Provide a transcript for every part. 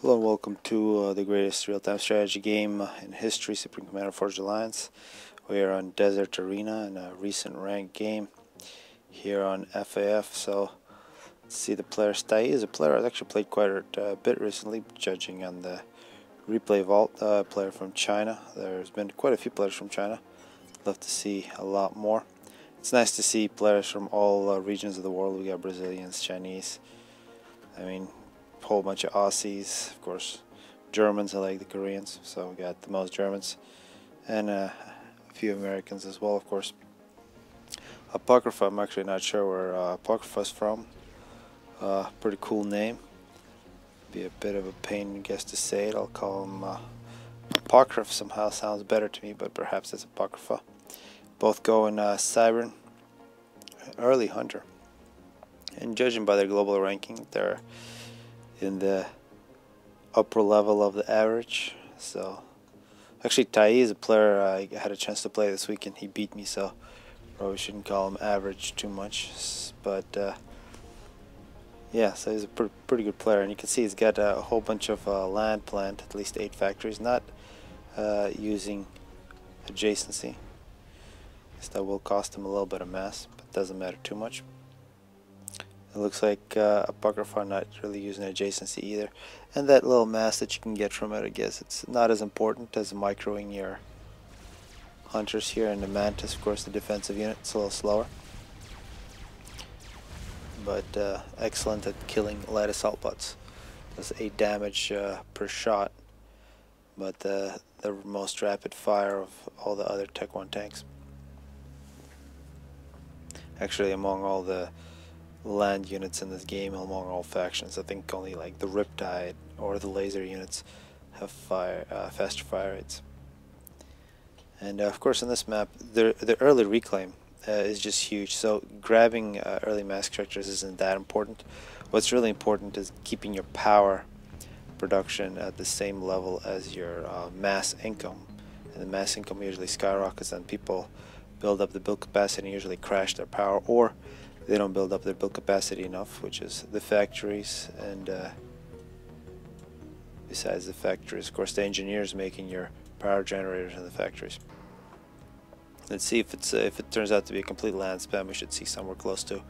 Hello and welcome to the greatest real-time strategy game in history, Supreme Commander Forged Alliance. We are on Desert Arena in a recent ranked game here on FAF. So let's see the player. Taiz, a player I've actually played quite a bit recently, judging on the replay vault. Player from China. There's been quite a few players from China. Love to see a lot more. It's nice to see players from all regions of the world. We got Brazilians, Chinese. I mean, a whole bunch of Aussies, of course, Germans. I like the Koreans, so we got the most Germans, and a few Americans as well, of course. Apocrypha, I'm actually not sure where Apocrypha's from. Pretty cool name. Be a bit of a pain, I guess, to say it. I'll call him Apocrypha. Somehow sounds better to me, but perhaps it's Apocrypha. Both go in Cybern, early hunter, and judging by their global ranking, they're in the upper level of the average. So actually Taiz, a player I had a chance to play this weekend, he beat me, so probably shouldn't call him average too much, but yeah, so he's a pretty good player, and you can see he's got a whole bunch of land planned, at least 8 factories, not using adjacency. That will cost him a little bit of mass, but doesn't matter too much. It looks like Apocrypha not really using adjacency either, and that little mass that you can get from it, I guess it's not as important as microing your hunters here. And the Mantis, of course, the defensive unit, it's a little slower, but excellent at killing light assault bots. Does 8 damage per shot, but the most rapid fire of all the other Tech 1 tanks. Actually, among all the land units in this game, among all factions, I think only like the Riptide or the laser units have faster fire rates. And of course, on this map, the early reclaim is just huge. So grabbing early mass extractors isn't that important. What's really important is keeping your power production at the same level as your mass income. And the mass income usually skyrockets, and people build up the build capacity and usually crash their power, or they don't build up their build capacity enough, which is the factories, and besides the factories, of course, the engineers making your power generators in the factories. Let's see if it turns out to be a complete land spam. We should see somewhere close to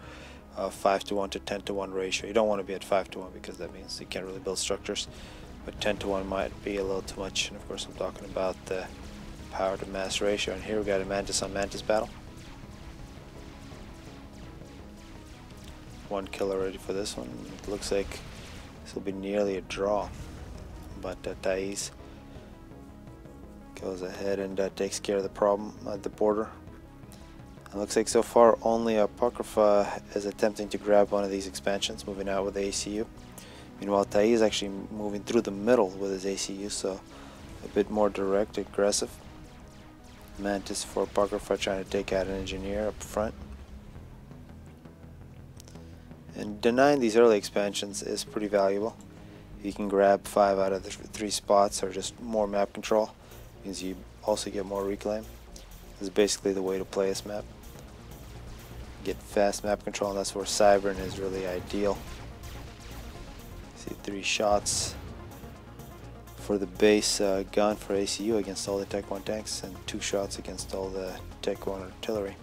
5:1 to 10:1 ratio. You don't want to be at 5:1 because that means you can't really build structures, but 10:1 might be a little too much. And of course, I'm talking about the power to mass ratio. And here we got a Mantis on Mantis battle. 1 kill already for this one. It looks like this will be nearly a draw, but Taiz goes ahead and takes care of the problem at the border. It looks like so far only Apocrypha is attempting to grab one of these expansions, moving out with the ACU. Meanwhile, Taiz is actually moving through the middle with his ACU, so a bit more direct, aggressive. Mantis for Apocrypha trying to take out an engineer up front. And denying these early expansions is pretty valuable. You can grab 5 out of the 3 spots, or just more map control. Means you also get more reclaim. This is basically the way to play this map. Get fast map control, and that's where Cybern is really ideal. See 3 shots for the base gun for ACU against all the Tech 1 tanks, and 2 shots against all the Tech 1 artillery.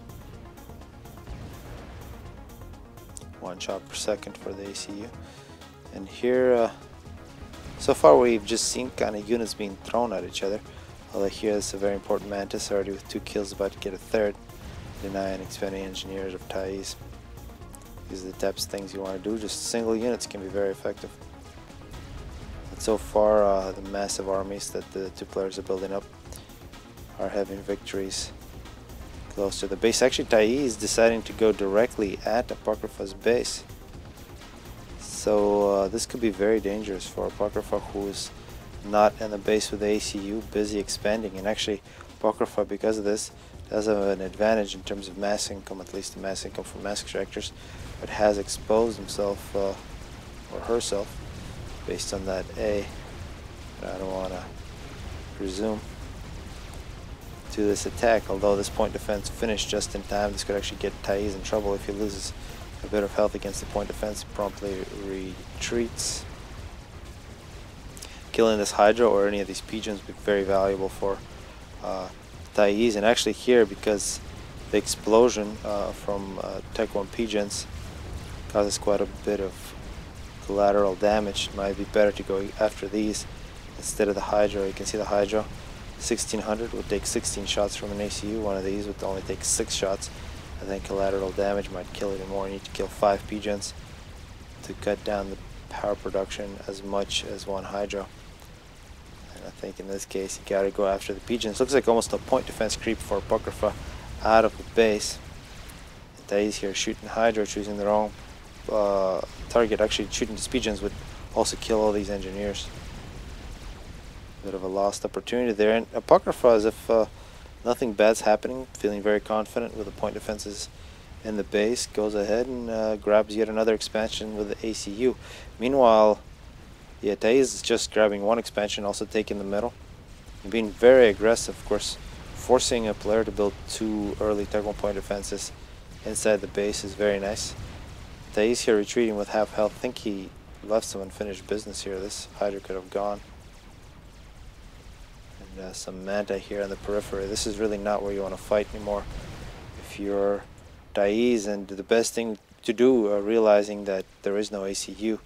1 shot per second for the ACU. And here, so far we've just seen kind of units being thrown at each other. Although here is a very important Mantis, already with 2 kills, about to get a 3rd. Denying expanding engineers of Taiz. These are the types of things you want to do. Just single units can be very effective. But so far, the massive armies that the 2 players are building up are having victories close to the base. Actually, Taiz deciding to go directly at Apocrypha's base. So this could be very dangerous for Apocrypha, who's not in the base with the ACU, busy expanding. And actually, Apocrypha, because of this, does have an advantage in terms of mass income, at least the mass income for mass extractors, but has exposed himself or herself based on that A. But I don't want to presume to this attack, although this point defense finished just in time. This could actually get Taiz in trouble if he loses a bit of health against the point defense. Promptly retreats. killing this Hydra or any of these pigeons would be very valuable for Taiz. And actually here, because the explosion from Tech 1 pigeons causes quite a bit of collateral damage, it might be better to go after these instead of the Hydra. You can see the Hydra 1600 would take 16 shots from an ACU. One of these would only take 6 shots. And then collateral damage might kill even more. You need to kill 5 pigeons to cut down the power production as much as one Hydra. And I think in this case you gotta go after the pigeons. Looks like almost a point defense creep for Apocrypha out of the base. Taiz here shooting Hydra, choosing the wrong target. Actually shooting these pigeons would also kill all these engineers. Bit of a lost opportunity there. And Apocrypha, as if nothing bad's happening, feeling very confident with the point defenses in the base, goes ahead and grabs yet another expansion with the ACU. Meanwhile, yeah, Taiz is just grabbing one expansion, also taking the middle, and being very aggressive, of course, forcing a player to build 2 early Tech 1 point defenses inside the base is very nice. Taiz here retreating with half health. I think he left some unfinished business here. This Hydra could have gone. And some Manta here on the periphery. This is really not where you want to fight anymore if you're Taiz, and the best thing to do, realizing that there is no ACU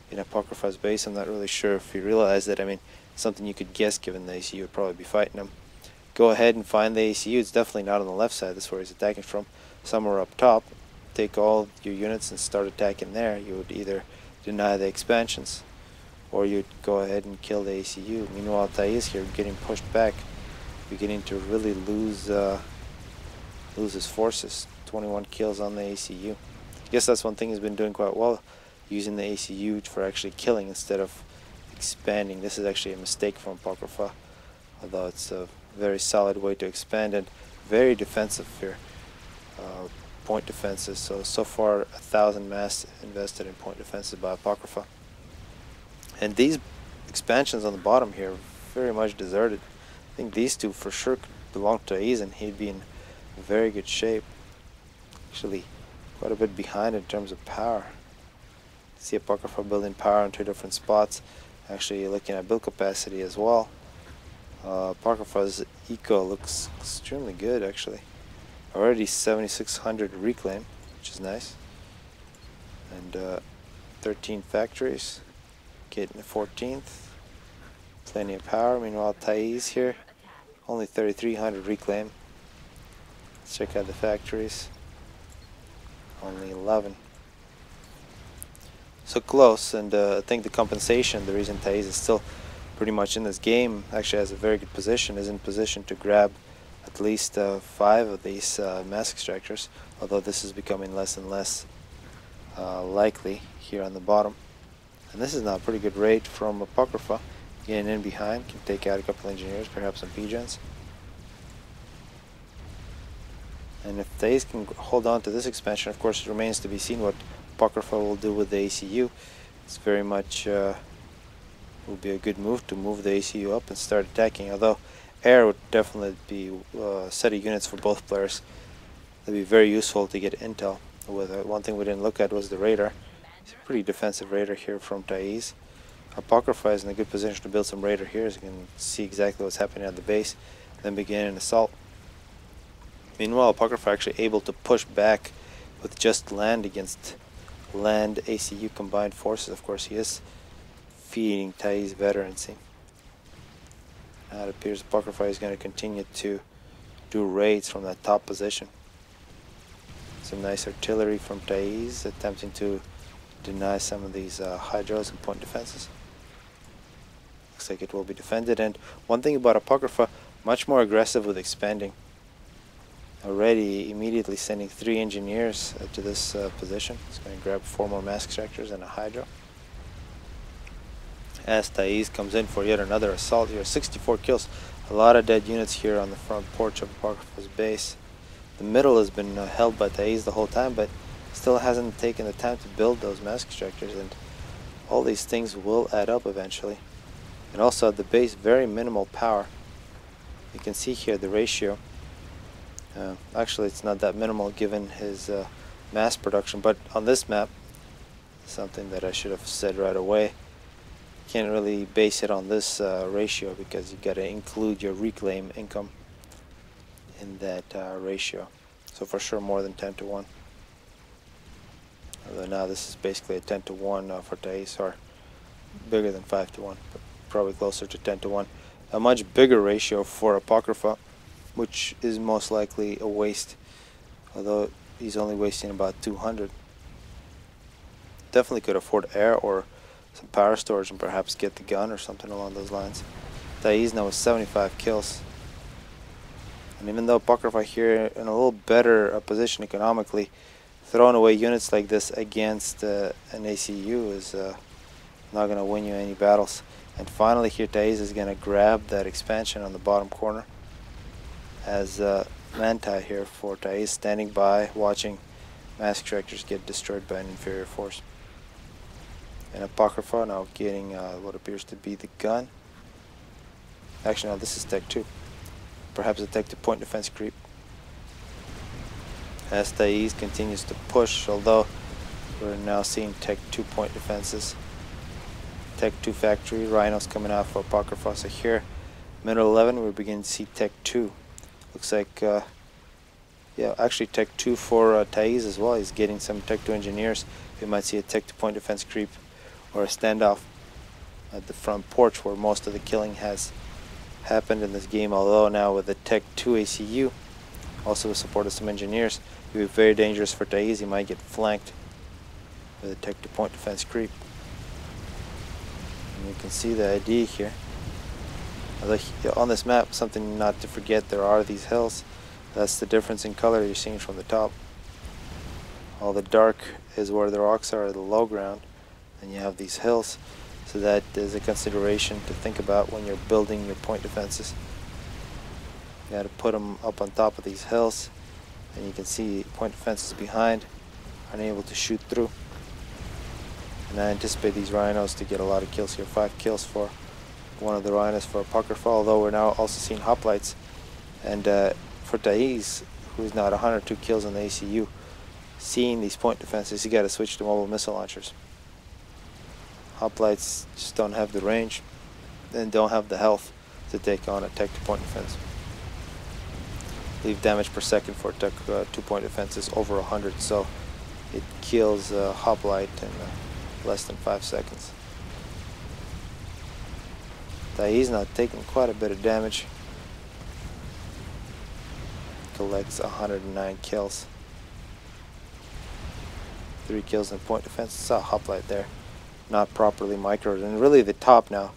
in Apocrypha's base. I'm not really sure if you realize that. I mean, something you could guess given the ACU would probably be fighting him. Go ahead and find the ACU. It's definitely not on the left side. That's where he's attacking from. Somewhere up top. Take all your units and start attacking there. You would either deny the expansions or you'd go ahead and kill the ACU. Meanwhile, Taiz here getting pushed back, beginning to really lose his forces. 21 kills on the ACU. I guess that's one thing he's been doing quite well, using the ACU for actually killing instead of expanding. This is actually a mistake from Apocrypha, although it's a very solid way to expand and very defensive here. Point defenses. So far 1,000 mass invested in point defenses by Apocrypha. And these expansions on the bottom here are very much deserted. I think these two for sure could belong to Taiz, and he'd be in very good shape. Actually, quite a bit behind in terms of power. See Apocrypha building power in 2 different spots. Actually, looking at build capacity as well. Apocrypha's eco looks extremely good, actually. Already 7,600 reclaim, which is nice. And 13 factories. Getting the 14th. Plenty of power. Meanwhile, Taiz here, only 3,300 reclaim. Let's check out the factories. Only 11. So close, and I think the compensation, the reason Taiz is still pretty much in this game, actually has a very good position, is in position to grab at least 5 of these mass extractors, although this is becoming less and less likely here on the bottom. And this is now a pretty good raid from Apocrypha. Getting in behind, can take out a couple engineers, perhaps some pigeons. And if Taiz can hold on to this expansion, of course it remains to be seen what Apocrypha will do with the ACU. It's very much will be a good move to move the ACU up and start attacking, although air would definitely be a set of units for both players. It'd be very useful to get intel with. One thing we didn't look at was the radar. It's a pretty defensive radar here from Taiz. Apocrypha is in a good position to build some radar here, as you can see exactly what's happening at the base, then begin an assault. Meanwhile, Apocrypha actually able to push back with just land against land ACU combined forces. Of course, he is feeding Taiz veterancy. Now it appears Apocrypha is going to continue to do raids from that top position. Some nice artillery from Taiz, attempting to deny some of these hydros and point defenses. Looks like it will be defended. And one thing about Apocrypha, much more aggressive with expanding. Already immediately sending 3 engineers to this position. He's going to grab 4 more mass extractors and a hydro. As Taiz comes in for yet another assault here. 64 kills. A lot of dead units here on the front porch of Apocrypha's base. The middle has been held by Taiz the whole time, but still hasn't taken the time to build those mass extractors, and all these things will add up eventually. And also at the base, very minimal power. You can see here the ratio. Actually, it's not that minimal given his mass production, but on this map, something that I should have said right away, can't really base it on this ratio, because you got to include your reclaim income in that ratio. So for sure more than 10 to 1. Although now this is basically a 10 to 1 for Taiz, or bigger than 5 to 1, but probably closer to 10 to 1. A much bigger ratio for Apocrypha, which is most likely a waste, although he's only wasting about 200. Definitely could afford air or some power storage and perhaps get the gun or something along those lines. Taiz now with 75 kills. And even though Apocrypha here in a little better position economically, throwing away units like this against an ACU is not going to win you any battles. And finally here Taiz is going to grab that expansion on the bottom corner, as Manti here for Taiz standing by watching mass extractors get destroyed by an inferior force. And Apocrypha now getting what appears to be the gun. Actually no, this is Tech 2. Perhaps a Tech 2 point defense creep. As Taiz continues to push, although we're now seeing Tech 2 point defenses. Tech 2 factory, rhinos coming out for Apocrypha. So here, middle 11, we're beginning to see Tech 2. Looks like, yeah, actually Tech 2 for Taiz as well. He's getting some Tech 2 engineers. We might see a Tech 2 point defense creep or a standoff at the front porch where most of the killing has happened in this game. Although now with the Tech 2 ACU, also with support of some engineers, it would be very dangerous for Taiz. He might get flanked with a Tech 2 point defense creep. And you can see the ID here. On this map, something not to forget, there are these hills. That's the difference in color you're seeing from the top. All the dark is where the rocks are, the low ground, and you have these hills. So that is a consideration to think about when you're building your point defenses. You got to put them up on top of these hills, and you can see point defenses behind, unable to shoot through. And I anticipate these rhinos to get a lot of kills here. 5 kills for one of the rhinos for Apocrypha, although we're now also seeing hoplites. And for Taiz, who's now at 102 kills in the ACU, seeing these point defenses, you got to switch to mobile missile launchers. Hoplites just don't have the range and don't have the health to take on a Tech 2 point defense. I believe damage per second for Tech 2 point defense is over 100, so it kills hoplite in less than 5 seconds. Taiz now taking quite a bit of damage. Collects 109 kills. 3 kills in point defense. Saw a hoplite there, not properly microed. And really the top now,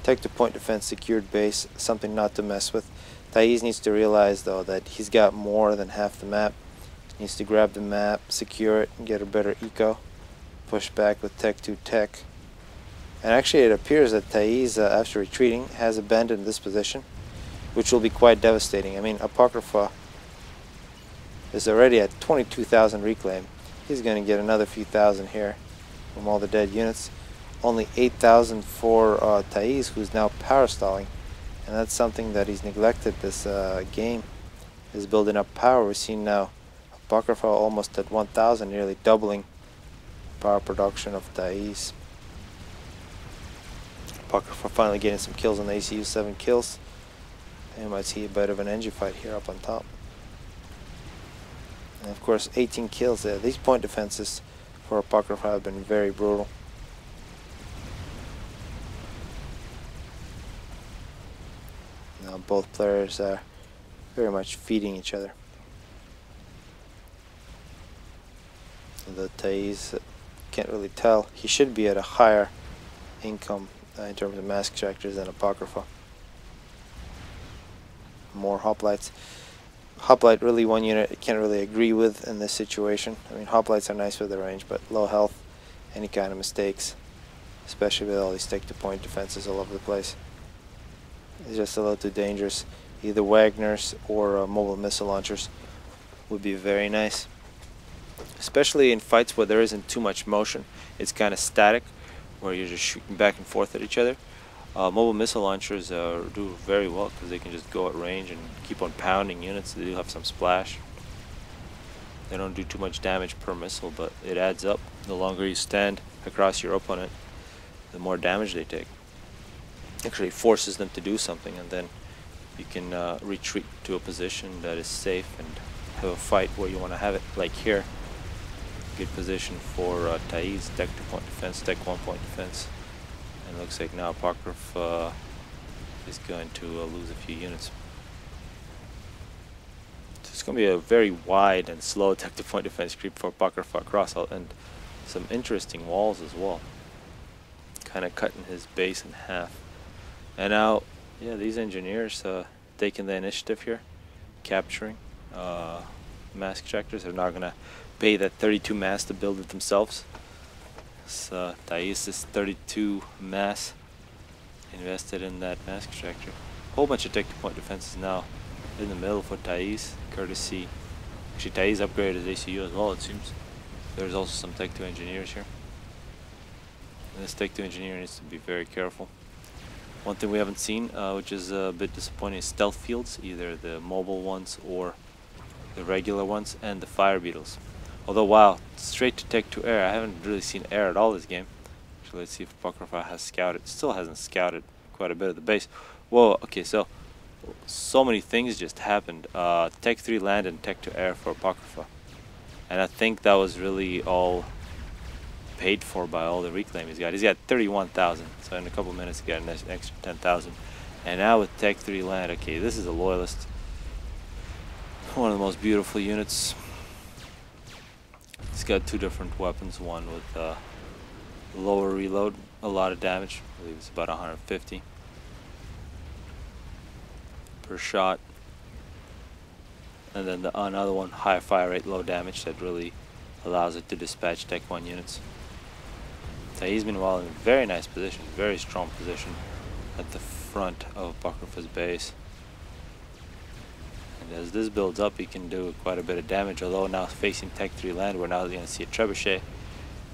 Tech 2 point defense, secured base, something not to mess with. Taiz needs to realize though that he's got more than half the map. He needs to grab the map, secure it, and get a better eco. Push back with Tech 2 tech. And actually it appears that Taiz, after retreating, has abandoned this position, which will be quite devastating. I mean, Apocrypha is already at 22,000 reclaim. He's going to get another few thousand here from all the dead units. Only 8,000 for Taiz, who's now power stalling. And that's something that he's neglected this game, is building up power. We're seeing now Apocrypha almost at 1,000, nearly doubling power production of Taiz. Apocrypha finally getting some kills on the ACU, 7 kills. And you might see a bit of an engine fight here up on top. And of course 18 kills there. These point defenses for Apocrypha have been very brutal. Now both players are very much feeding each other. The Taiz, can't really tell. He should be at a higher income in terms of mass extractors than Apocrypha. More hoplites. Hoplite really one unit I can't really agree with in this situation. I mean, hoplites are nice with the range, but low health, any kind of mistakes, especially with all these Tech 2 point defenses all over the place, it's just a little too dangerous. Either Wagners or mobile missile launchers would be very nice, especially in fights where there isn't too much motion. It's kind of static, where you're just shooting back and forth at each other. Mobile missile launchers do very well because they can just go at range and keep on pounding units. They do have some splash. They don't do too much damage per missile, but it adds up. The longer you stand across your opponent, the more damage they take. actually forces them to do something, and then you can retreat to a position that is safe and have a fight where you want to have it. Like here, good position for Taiz, tech 2-point defense, tech 1-point defense, and it looks like now Apocrypha is going to lose a few units. So it's going to be a very wide and slow tech 2-point defense creep for Apocrypha across, and some interesting walls as well, kind of cutting his base in half. And now, yeah, these engineers taking the initiative here, capturing mass extractors. They're not gonna pay that 32 mass to build it themselves. So Taiz is 32 mass invested in that mass extractor. Whole bunch of tech 2-point defenses now in the middle for Taiz, courtesy. Actually, Taiz upgraded his ACU as well, it seems. There's also some tech 2 engineers here. And this tech 2 engineer needs to be very careful. One thing we haven't seen, which is a bit disappointing, is stealth fields, either the mobile ones or the regular ones, and the fire beetles. Although, wow, straight to tech 2 air. I haven't really seen air at all this game. Actually, let's see if Apocrypha has scouted. Still hasn't scouted quite a bit of the base. Whoa, okay, so many things just happened. Tech 3 land and tech 2 air for Apocrypha. And I think that was really all paid for by all the reclaim he's got. He's got 31,000, so in a couple minutes he got an extra 10,000. And now with tech 3 land, okay, this is a loyalist. One of the most beautiful units. He's got two different weapons, one with lower reload, a lot of damage, I believe it's about 150 per shot. And then another one, high fire rate, low damage, that really allows it to dispatch tech 1 units. Taiz, meanwhile, in a very nice position, very strong position at the front of Apocrypha's base. And as this builds up, he can do quite a bit of damage, although now facing tech 3 land, we're now going to see a trebuchet,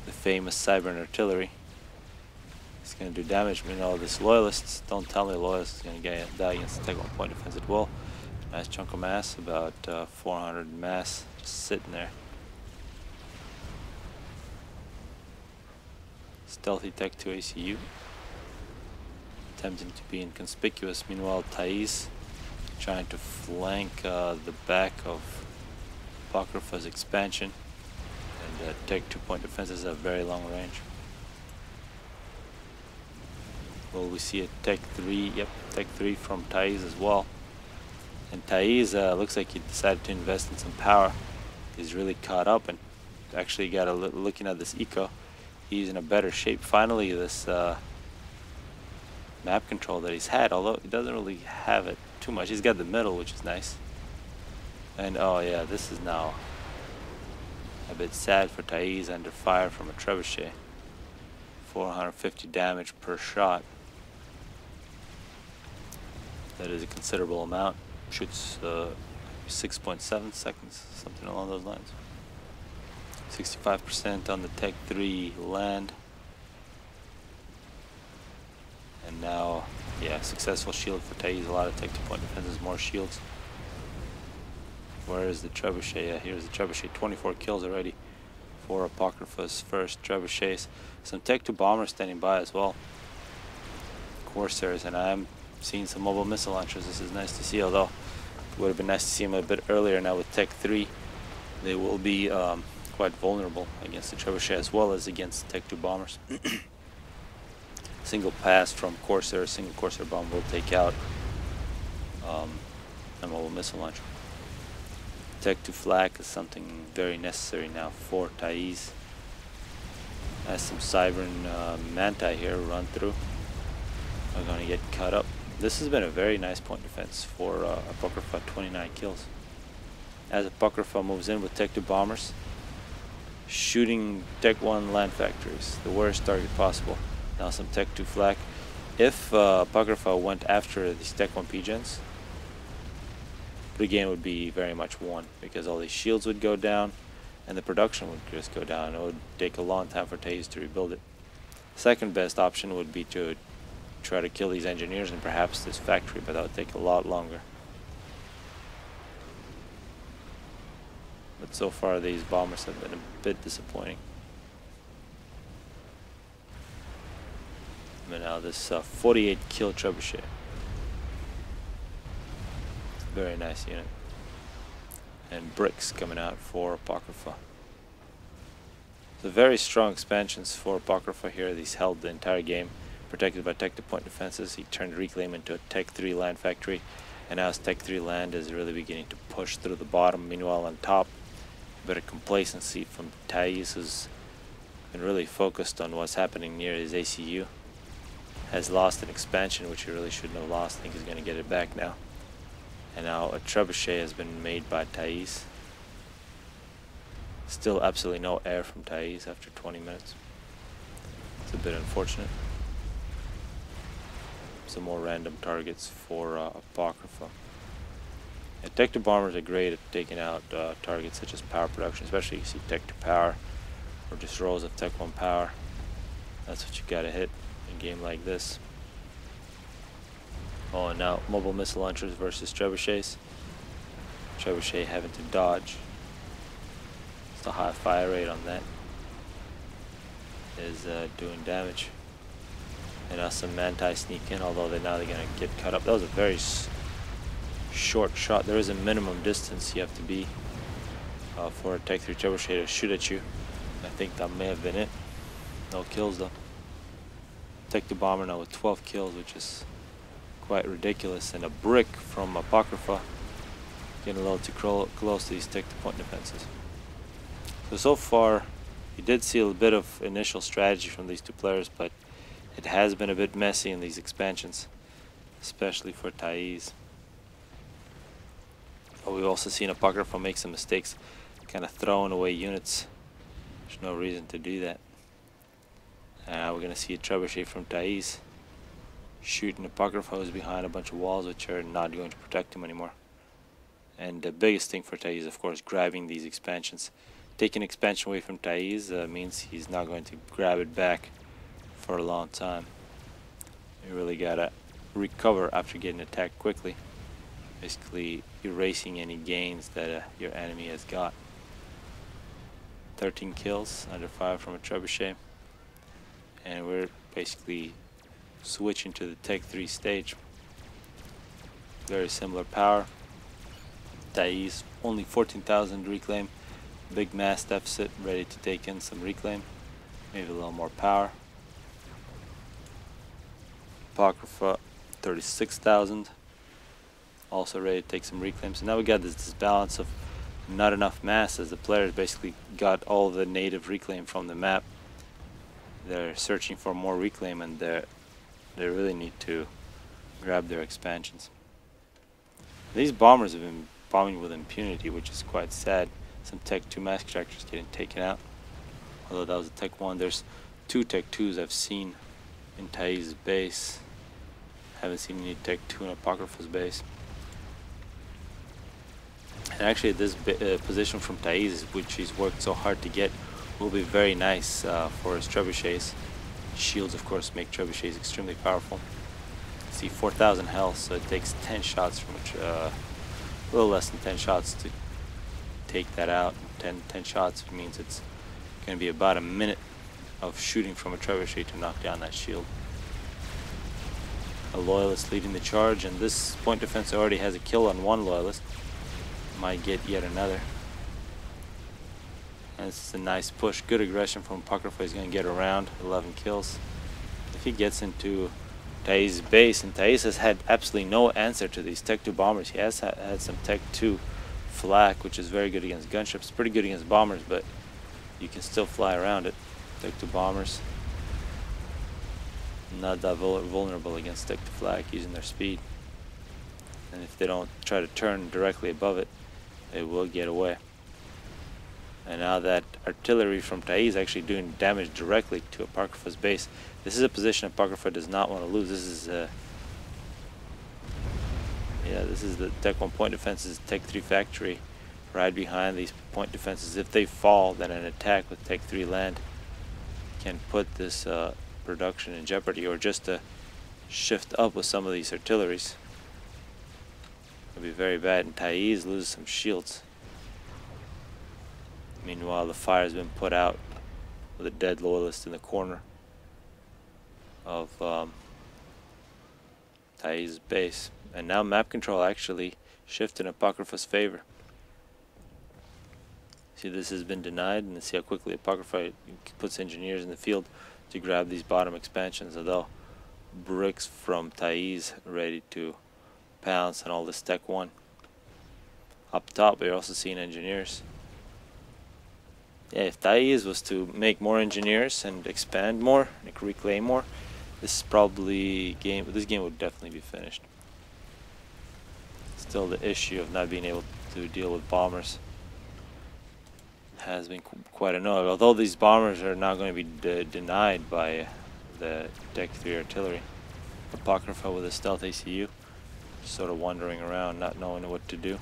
the famous Cybern artillery. It's going to do damage. Meanwhile, this loyalist, don't tell me loyalist is going to die against the tech 1-point defense as well. Nice chunk of mass, about 400 mass, just sitting there. Stealthy tech 2 ACU, attempting to be inconspicuous. Meanwhile, Taiz trying to flank the back of Apocrypha's expansion, and tech 2-point defenses have very long range. Will we see a tech 3? Yep, tech 3 from Taiz as well. And Taiz looks like he decided to invest in some power. He's really caught up, and actually got a looking at this eco. He's in a better shape. Finally, this map control that he's had, although he doesn't really have it too much. He's got the middle, which is nice. And oh yeah, this is now a bit sad for Taiz, under fire from a trebuchet. 450 damage per shot. That is a considerable amount. Shoots 6.7 seconds, something along those lines. 65% on the tech 3 land. And now, yeah, successful shield for Taiz. A lot of tech 2-point defenses, more shields. Where is the trebuchet? Yeah, here's the trebuchet. 24 kills already for Apocrypha's first trebuchets. Some tech 2 bombers standing by as well. Corsairs, and I'm seeing some mobile missile launchers. This is nice to see, although it would have been nice to see them a bit earlier. Now with tech 3, they will be quite vulnerable against the trebuchet as well as against tech 2 bombers. Single pass from Corsair, single Corsair bomb will take out a mobile missile launcher. Tech 2 flak is something very necessary now for Taiz. Has some Cybern Manti here run through. Are going to get cut up. This has been a very nice point defense for Apocrypha, 29 kills. As Apocrypha moves in with tech 2 bombers, shooting tech 1 land factories, the worst target possible. Now some tech 2 flak. If Apocrypha went after these tech 1 PGens, the game would be very much won, because all these shields would go down and the production would just go down. It would take a long time for Taiz to rebuild it. Second best option would be to try to kill these engineers and perhaps this factory, but that would take a lot longer. But so far these bombers have been a bit disappointing. I'm now this 48 kill trebuchet. Very nice unit. And bricks coming out for Apocrypha. So very strong expansions for Apocrypha here. These held the entire game, protected by tech to point defenses. He turned Reclaim into a Tech 3 land factory, and now his Tech 3 land is really beginning to push through the bottom. Meanwhile, on top, a bit of complacency from Taiz, who's been really focused on what's happening near his ACU. Has lost an expansion, which he really shouldn't have lost. I think he's going to get it back now. And now a trebuchet has been made by Taiz. Still absolutely no air from Taiz after 20 minutes. It's a bit unfortunate. Some more random targets for Apocrypha. Yeah, Tech 2 bombers are great at taking out targets such as power production, especially you see Tech 2 power or just rows of Tech 1 power. That's what you gotta hit in a game like this. Oh, and now mobile missile launchers versus trebuchets. Trebuchet having to dodge. The high fire rate on that is doing damage. And now some Manti sneak in, although now they're gonna get cut up. That was a very short shot. There is a minimum distance you have to be for a Tech 3 trebuchet to shoot at you. I think that may have been it. No kills though. Tech 2 bomber now with 12 kills, which is quite ridiculous. And a brick from Apocrypha, getting a little too close to these Tech 2 point defenses. So far, you did see a bit of initial strategy from these two players, but it has been a bit messy in these expansions, especially for Taiz. But we've also seen Apocrypha make some mistakes, kind of throwing away units. There's no reason to do that. We're going to see a trebuchet from Taiz shooting Apocrypha, who's behind a bunch of walls which are not going to protect him anymore. And the biggest thing for Taiz, of course, grabbing these expansions. Taking expansion away from Taiz means he's not going to grab it back for a long time. You really gotta recover after getting attacked quickly, basically erasing any gains that your enemy has got. 13 kills under fire from a trebuchet, and we're basically switching to the Tech 3 stage. Very similar power. Taiz only 14,000 reclaim. Big mass deficit, ready to take in some reclaim, maybe a little more power. Apocrypha 36,000, also ready to take some reclaim. So now we got this balance of not enough mass, as the players basically got all the native reclaim from the map. They're searching for more reclaim, and they really need to grab their expansions. These bombers have been bombing with impunity, which is quite sad. Some Tech 2 mass extractors getting taken out. Although that was a Tech 1. There's 2 Tech 2s I've seen in Taiz's base. Haven't seen any Tech 2 in Apocrypha's base. And actually this position from Taiz, which he's worked so hard to get, will be very nice for his trebuchets. Shields, of course, make trebuchets extremely powerful. See, 4,000 health, so it takes 10 shots from a little less than 10 shots to take that out. 10 shots means it's going to be about a minute of shooting from a trebuchet to knock down that shield. A loyalist leading the charge, and this point defense already has a kill on one loyalist. Might get yet another. And this is a nice push. Good aggression from Apocrypha. He's going to get around. 11 kills. If he gets into Taiz's base, and Taiz has had absolutely no answer to these Tech 2 bombers. He has had some Tech 2 flak, which is very good against gunships. Pretty good against bombers, but you can still fly around it. Tech 2 bombers, not that vulnerable against Tech 2 flak, using their speed. And if they don't try to turn directly above it, they will get away. And now that artillery from Taiz actually doing damage directly to Apocrypha's base. This is a position Apocrypha does not want to lose. This is this is the Tech 1 point defenses, Tech 3 factory right behind these point defenses. If they fall, then an attack with Tech 3 land can put this production in jeopardy, or just to shift up with some of these artilleries. It'll be very bad, and Taiz loses some shields. Meanwhile, the fire has been put out with a dead loyalist in the corner. of Taiz base. And now map control actually shifted in Apocrypha's favor. See, this has been denied, and see how quickly Apocrypha puts engineers in the field to grab these bottom expansions, although bricks from Taiz ready to pounce on all this Tech 1. Up top, we're also seeing engineers. Yeah, if Taiz was to make more engineers and expand more, and reclaim more, this is probably this game would definitely be finished. Still, the issue of not being able to deal with bombers has been quite annoying. Although these bombers are now going to be denied by the Tech 3 artillery. Apocrypha with a stealth ACU, sort of wandering around, not knowing what to do.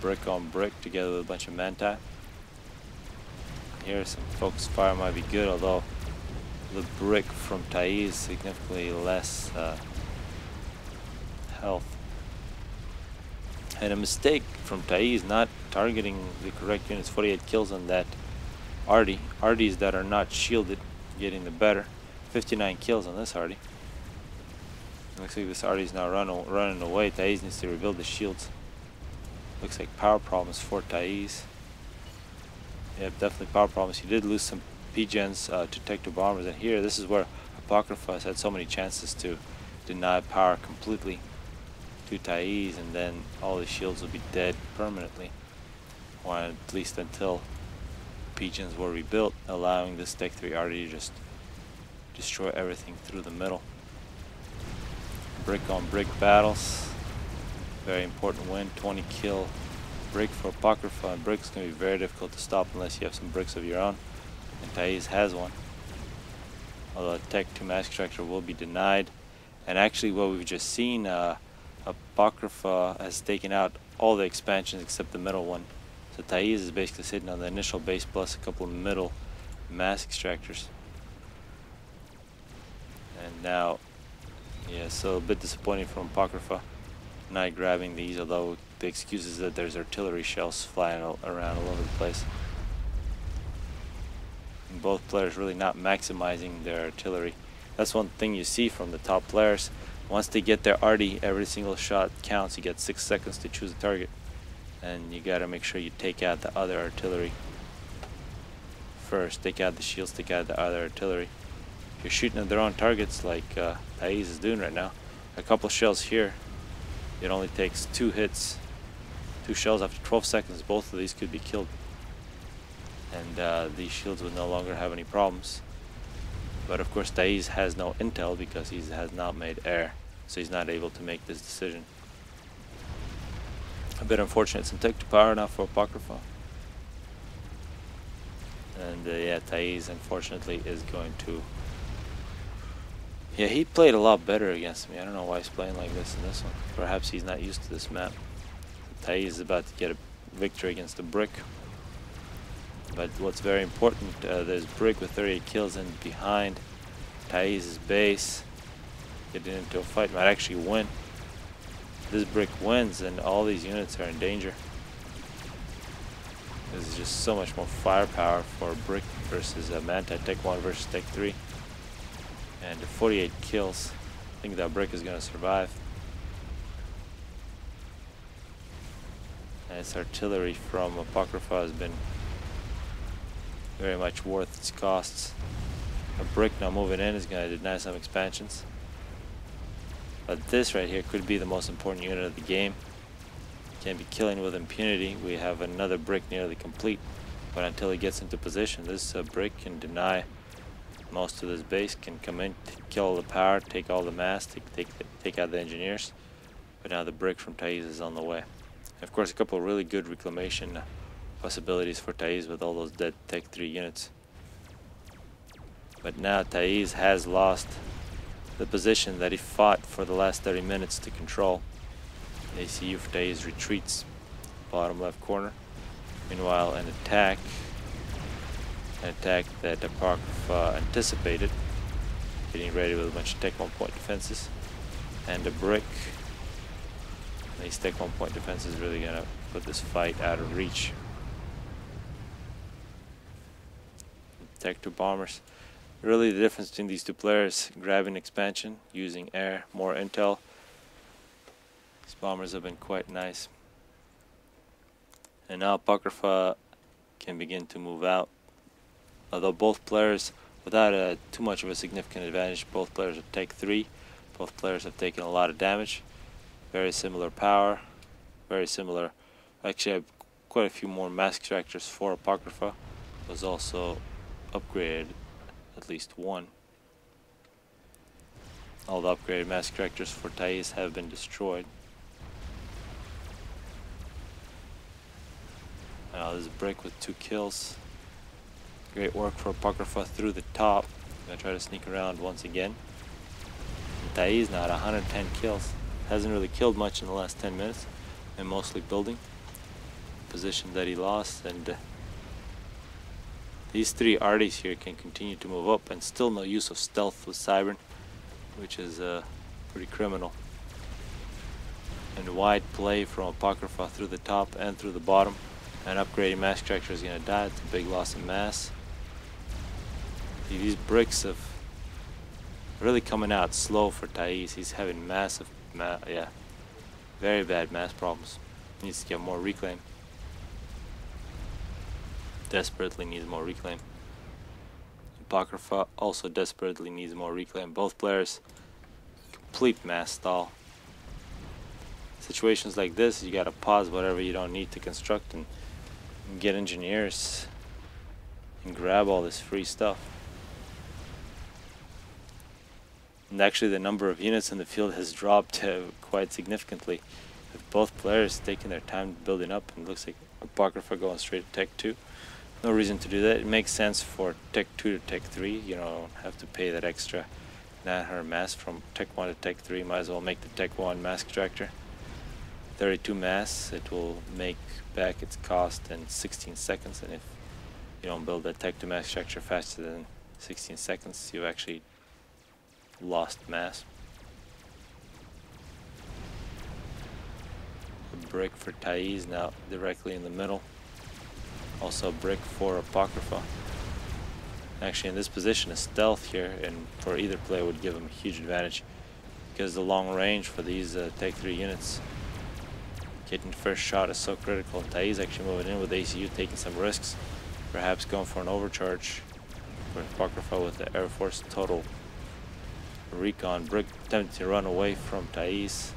Brick on brick together with a bunch of Manti. Here some focus fire might be good, although the brick from Taiz significantly less health. And a mistake from Taiz not targeting the correct units. 48 kills on that Arty. Arties that are not shielded getting the better. 59 kills on this Arty. Looks like this Arty's now running away. Taiz needs to rebuild the shields. Looks like power problems for Taiz. Yep, definitely power problems. He did lose some P-gens to Tech 2 bombers, and here this is where Apocrypha has had so many chances to deny power completely to Taiz, and then all the shields will be dead permanently, or at least until P-gens were rebuilt, allowing this Tech 3 Arty to just destroy everything through the middle. Brick on brick battles. Very important win, 20 kill brick for Apocrypha, and brick's going to be very difficult to stop unless you have some bricks of your own, and Taiz has one. Although a Tech 2 mass extractor will be denied, and actually what we've just seen, Apocrypha has taken out all the expansions except the middle one. So Taiz is basically sitting on the initial base plus a couple of middle mass extractors. And now, yeah, so a bit disappointing from Apocrypha not grabbing these, although the excuse is that there's artillery shells flying around all over the place. And both players really not maximizing their artillery. That's one thing you see from the top players. Once they get their Arty, every single shot counts. You get 6 seconds to choose a target, and you gotta make sure you take out the other artillery first. Take out the shields, take out the other artillery. If you're shooting at their own targets like Taiz is doing right now, a couple shells here, it only takes 2 hits, 2 shells after 12 seconds. Both of these could be killed, and these shields would no longer have any problems. But of course Taiz has no intel because he has not made air, so he's not able to make this decision. A bit unfortunate. Some Tech 2 power now for Apocrypha. And yeah, Taiz unfortunately is going to... Yeah, he played a lot better against me. I don't know why he's playing like this in this one. Perhaps he's not used to this map. Taiz is about to get a victory against the brick. But what's very important, there's brick with 38 kills in behind Taiz's base. Getting into a fight might actually win. This brick wins and all these units are in danger. There's just so much more firepower for brick versus Manti. Tech 1 versus Tech 3. And 48 kills. I think that brick is going to survive. And its artillery from Apocrypha has been very much worth its costs. A brick now moving in is going to deny some expansions. But this right here could be the most important unit of the game. Can be killing with impunity. We have another brick nearly complete. But until he gets into position, this brick can deny most of this base, can come in, kill all the power, take all the mass, take out the engineers. But now the brick from Taiz is on the way. And of course, a couple of really good reclamation possibilities for Taiz with all those dead Tech 3 units. But now Taiz has lost the position that he fought for the last 30 minutes to control. The ACU for Taiz retreats, bottom left corner. Meanwhile, an attack that Apocrypha anticipated, getting ready with a bunch of Tech 1 point defenses, and a brick. These Tech 1 point defenses really gonna put this fight out of reach. Tech 2 bombers. Really, the difference between these two players: grabbing expansion, using air, more intel. These bombers have been quite nice. And now Apocrypha can begin to move out. Although both players, without too much of a significant advantage, both players have take 3. Both players have taken a lot of damage. Very similar power. Very similar. Actually, I have quite a few more mass extractors for Apocrypha. Was also upgraded, at least one. All the upgraded mass extractors for Taiz have been destroyed. Now there's a break with 2 kills. Great work for Apocrypha through the top. Gonna try to sneak around once again. And Taiz now at 110 kills. Hasn't really killed much in the last 10 minutes. And mostly building. Position that he lost. And these 3 arties here can continue to move up. And still no use of stealth with Cybern, which is pretty criminal. And wide play from Apocrypha through the top and through the bottom. And upgrading mass extractor is going to die. It's a big loss in mass. See, these bricks have really coming out slow for Taiz. He's having massive, very bad mass problems. Needs to get more reclaim. Desperately needs more reclaim. Apocrypha also desperately needs more reclaim. Both players complete mass stall. Situations like this, you gotta pause whatever you don't need to construct and get engineers and grab all this free stuff. And actually the number of units in the field has dropped quite significantly, with both players taking their time building up. And it looks like Apocrypha going straight to Tech 2. No reason to do that. It makes sense for Tech 2 to Tech 3. You know, don't have to pay that extra 900 mass from Tech 1 to Tech 3. Might as well make the Tech 1 mass extractor. 32 mass, it will make back its cost in 16 seconds, and if you don't build that Tech 2 mass extractor faster than 16 seconds, you've actually lost mass. A brick for Taiz now directly in the middle. Also a brick for Apocrypha. Actually in this position a stealth here and for either player would give him a huge advantage, because the long range for these Tech 3 units, getting the first shot is so critical. Taiz actually moving in with ACU, taking some risks, perhaps going for an overcharge. For Apocrypha with the Air Force total recon. Brick attempting to run away from Taiz.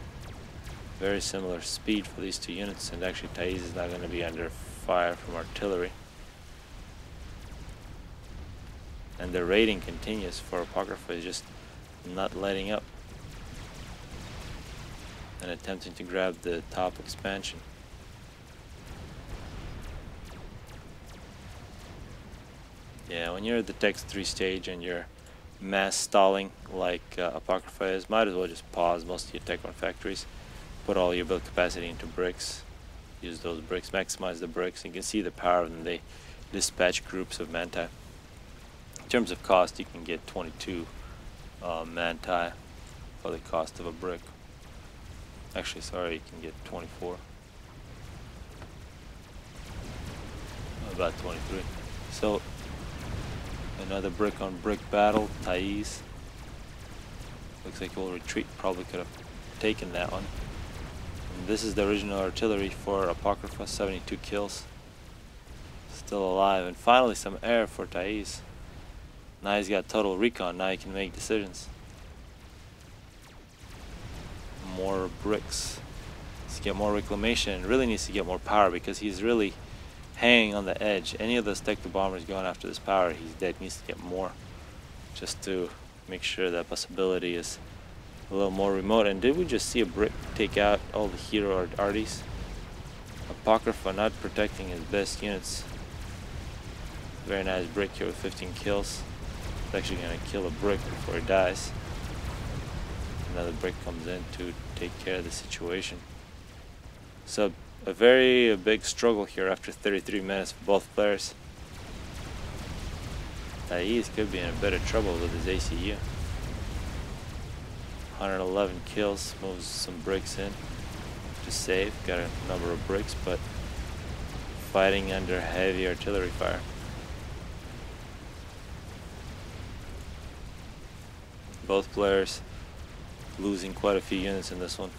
Very similar speed for these 2 units, and actually Taiz is not going to be under fire from artillery. And the raiding continues for Apocrypha, is just not letting up. And attempting to grab the top expansion. Yeah, when you're at the Tech 3 stage and you're mass stalling like Apocrypha is, might as well just pause most of your Tech 1 factories. Put all your build capacity into bricks. Use those bricks, maximize the bricks. You can see the power when they dispatch groups of manti. In terms of cost, you can get 22 manti for the cost of a brick. Actually, sorry, you can get 24. About 23. So, another brick on brick battle. Taiz. Looks like he'll retreat. Probably could have taken that one. And this is the original artillery for Apocrypha. 72 kills. Still alive. And finally, some air for Taiz. Now he's got total recon. Now he can make decisions. More bricks. Needs to get more reclamation, and really needs to get more power because he's really hanging on the edge. Any of those Tech 2 bombers going after this power, he's dead. Needs to get more just to make sure that possibility is a little more remote. And did we just see a brick take out all the hero arties? Apocrypha not protecting his best units. Very nice brick here with 15 kills. It's actually going to kill a brick before he dies. Another brick comes in to take care of the situation. So a very big struggle here after 33 minutes for both players. Taiz could be in a bit of trouble with his ACU. 111 kills, moves some bricks in to save. Got a number of bricks, but fighting under heavy artillery fire. Both players losing quite a few units in this one.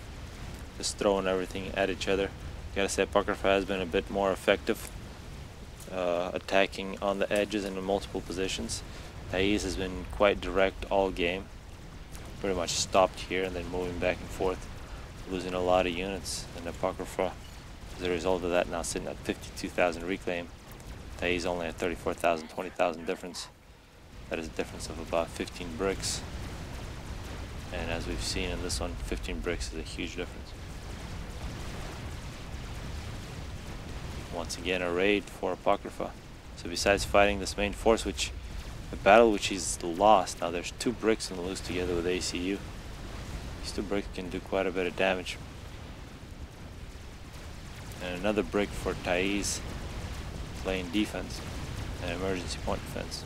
Just throwing everything at each other. Gotta say, Apocrypha has been a bit more effective attacking on the edges and in multiple positions. Taiz has been quite direct all game. Pretty much stopped here and then moving back and forth, losing a lot of units. And Apocrypha, as a result of that, now sitting at 52,000 reclaim. Taiz only at 34,000, 20,000 difference. That is a difference of about 15 bricks. And as we've seen in this one, 15 bricks is a huge difference. Once again, a raid for Apocrypha. So besides fighting this main force, which the battle which he's lost, now there's 2 bricks in loose together with ACU. These 2 bricks can do quite a bit of damage. And another brick for Taiz playing defense and emergency point defense.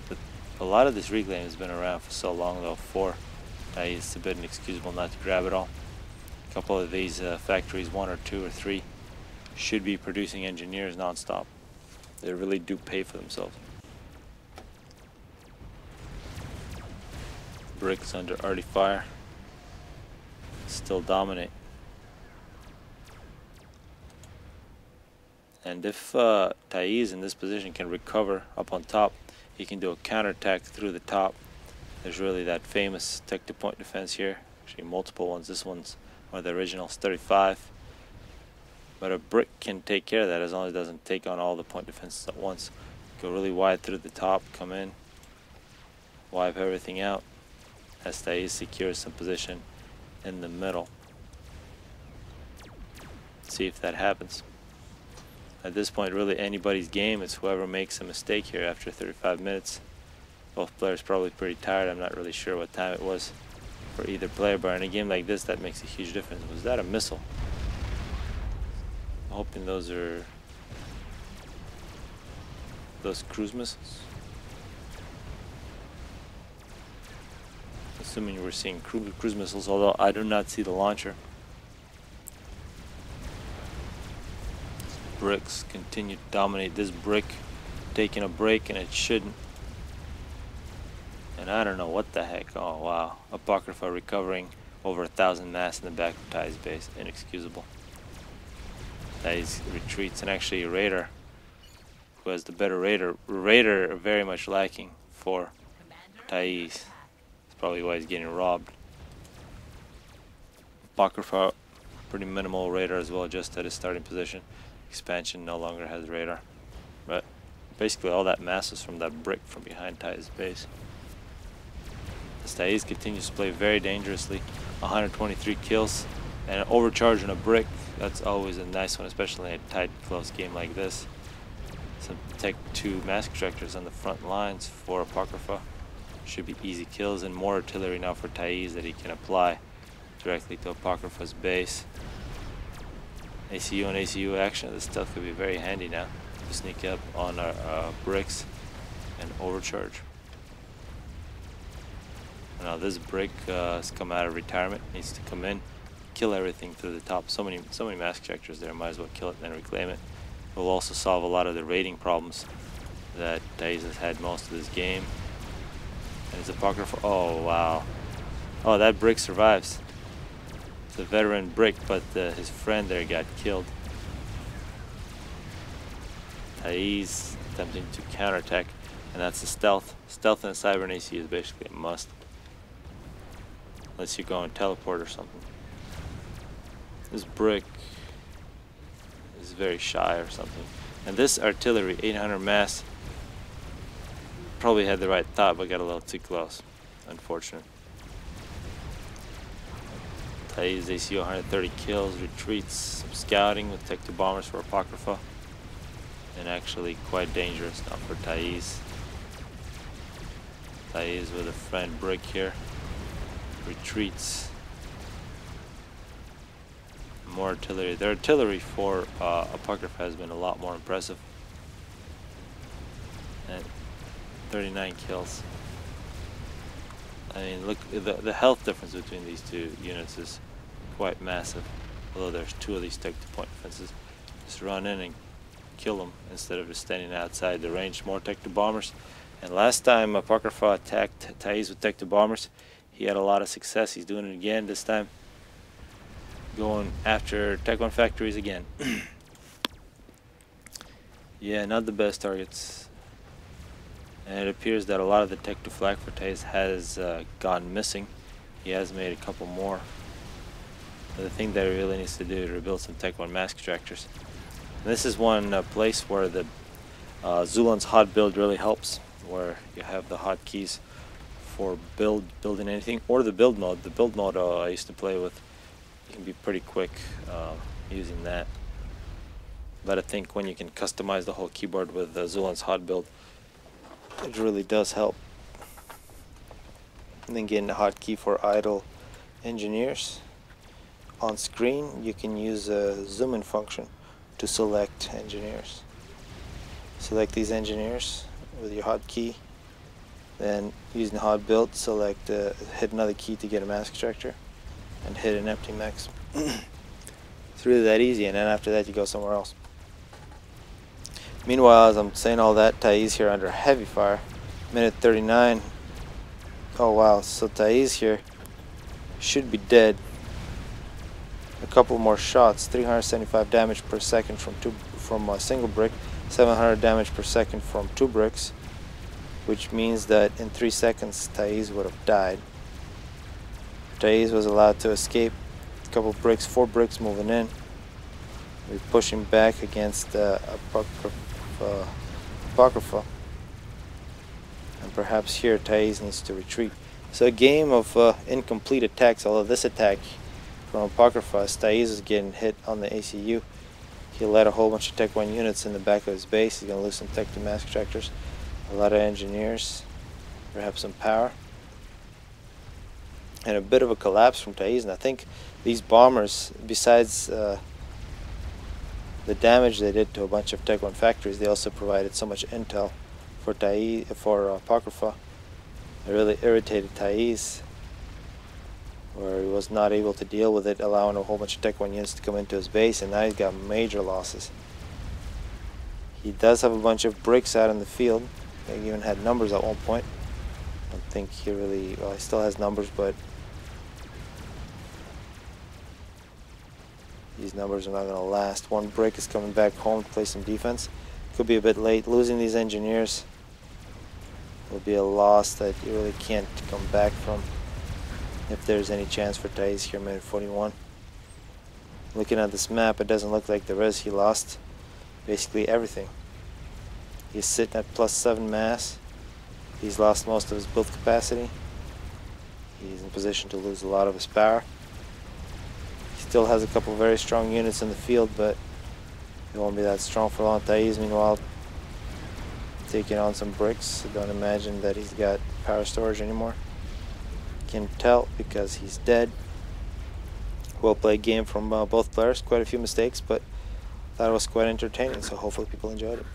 But a lot of this reclaim has been around for so long though. For Taiz, it's a bit inexcusable not to grab it all. A couple of these factories, 1 or 2 or 3, should be producing engineers non-stop. They really do pay for themselves. Bricks under arty fire still dominate. And if Taiz in this position can recover up on top, he can do a counterattack through the top. There's really that famous tech to point defense here. Actually multiple ones. This one's one of the originals, 35. But a brick can take care of that as long as it doesn't take on all the point defenses at once. Go really wide through the top, come in, wipe everything out, as Taiz secures some position in the middle. See if that happens. At this point, really anybody's game. It's whoever makes a mistake here after 35 minutes. Both players probably pretty tired. I'm not really sure what time it was for either player, but in a game like this, that makes a huge difference. Was that a missile? I'm hoping those are those cruise missiles. Assuming we're seeing cruise missiles, although I do not see the launcher. Bricks continue to dominate. This brick taking a break and it shouldn't. And I don't know what the heck. Oh wow. Apocrypha recovering over 1,000 mass in the back of Tai's base. Inexcusable. Taiz retreats, and actually Raider, who has the better Raider very much lacking for Taiz. That's probably why he's getting robbed. Apocrypha, pretty minimal Raider as well, just at his starting position. Expansion no longer has radar, but basically all that mass is from that brick from behind Taiz's base. As Taiz continues to play very dangerously, 123 kills and an overcharge on a brick. That's always a nice one, especially in a tight, close game like this. Some Tech 2 mass extractors on the front lines for Apocrypha. Should be easy kills, and more artillery now for Taiz that he can apply directly to Apocrypha's base. ACU and ACU action. This stuff could be very handy now to sneak up on our bricks and overcharge. Now this brick has come out of retirement. Needs to come in, kill everything through the top. So many mass extractors there. Might as well kill it and then reclaim it. It will also solve a lot of the raiding problems that Taiz has had most of this game. And it's Apocrypha. Oh wow! Oh, that brick survives. It's a veteran brick, but his friend there got killed. Taiz attempting to counterattack, and that's a stealth. Stealth in a cyber and AC is basically a must. Unless you go and teleport or something. This brick is very shy or something. And this artillery, 800 mass, probably had the right thought, but got a little too close. Unfortunate. Taiz ACO 130 kills, retreats, some scouting with Tech 2 bombers for Apocrypha. And actually quite dangerous now for Taiz. Taiz with a friend brick here. Retreats. More artillery. The artillery for Apocrypha has been a lot more impressive. And 39 kills. I mean, look, the health difference between these two units is quite massive. Although there's 2 of these Tech 2 point defenses. Just run in and kill them instead of just standing outside the range. More Tech 2 bombers. And last time Apocrypha attacked Taiz with Tech 2 bombers, he had a lot of success. He's doing it again this time, going after Tech 1 factories again. Yeah, not the best targets. And it appears that a lot of the Tech 2 flag for Taiz has gone missing. He has made a couple more. But the thing that he really needs to do is rebuild some Tech 1 mask extractors. And this is one place where the Zulan's hot build really helps, where you have the hotkeys for building anything, or the build mode. The build mode I used to play with, you can be pretty quick using that. But I think when you can customize the whole keyboard with Zulan's hot build, it really does help. And then getting a hotkey for idle engineers. On screen, you can use a zoom in function to select engineers. Select these engineers with your hotkey. Then using the hot build, select hit another key to get a mask extractor, and hit an empty max. It's really that easy, and then after that you go somewhere else. Meanwhile, as I'm saying all that, Taiz here under heavy fire. Minute 39. Oh wow, so Taiz here should be dead. A couple more shots. 375 damage per second from a single brick. 700 damage per second from 2 bricks. Which means that in 3 seconds Taiz would have died. Taiz was allowed to escape. A couple bricks, 4 bricks moving in. We're pushing back against Apocrypha. And perhaps here Taiz needs to retreat. So a game of incomplete attacks, although this attack from Apocrypha, as Taiz is getting hit on the ACU, he led a whole bunch of Tech 1 units in the back of his base. He's going to lose some Tech 2 mask extractors, a lot of engineers, perhaps some power. And a bit of a collapse from Taiz, and I think these bombers, besides the damage they did to a bunch of Tech 1 factories, they also provided so much intel for Apocrypha. It really irritated Taiz, where he was not able to deal with it, allowing a whole bunch of Tech 1 units to come into his base, and now he's got major losses. He does have a bunch of bricks out in the field. He even had numbers at one point. I don't think he really, well, he still has numbers, but these numbers are not going to last. 1 brick is coming back home to play some defense. Could be a bit late. Losing these engineers will be a loss that you really can't come back from if there's any chance for Taiz here, minute 41. Looking at this map, it doesn't look like there is. He lost basically everything. He's sitting at +7 mass. He's lost most of his build capacity. He's in position to lose a lot of his power. He still has a couple very strong units in the field, but it won't be that strong for long. Taiz, meanwhile, taking on some bricks. I don't imagine that he's got power storage anymore. Can tell because he's dead. Well played game from both players. Quite a few mistakes, but I thought it was quite entertaining, so hopefully people enjoyed it.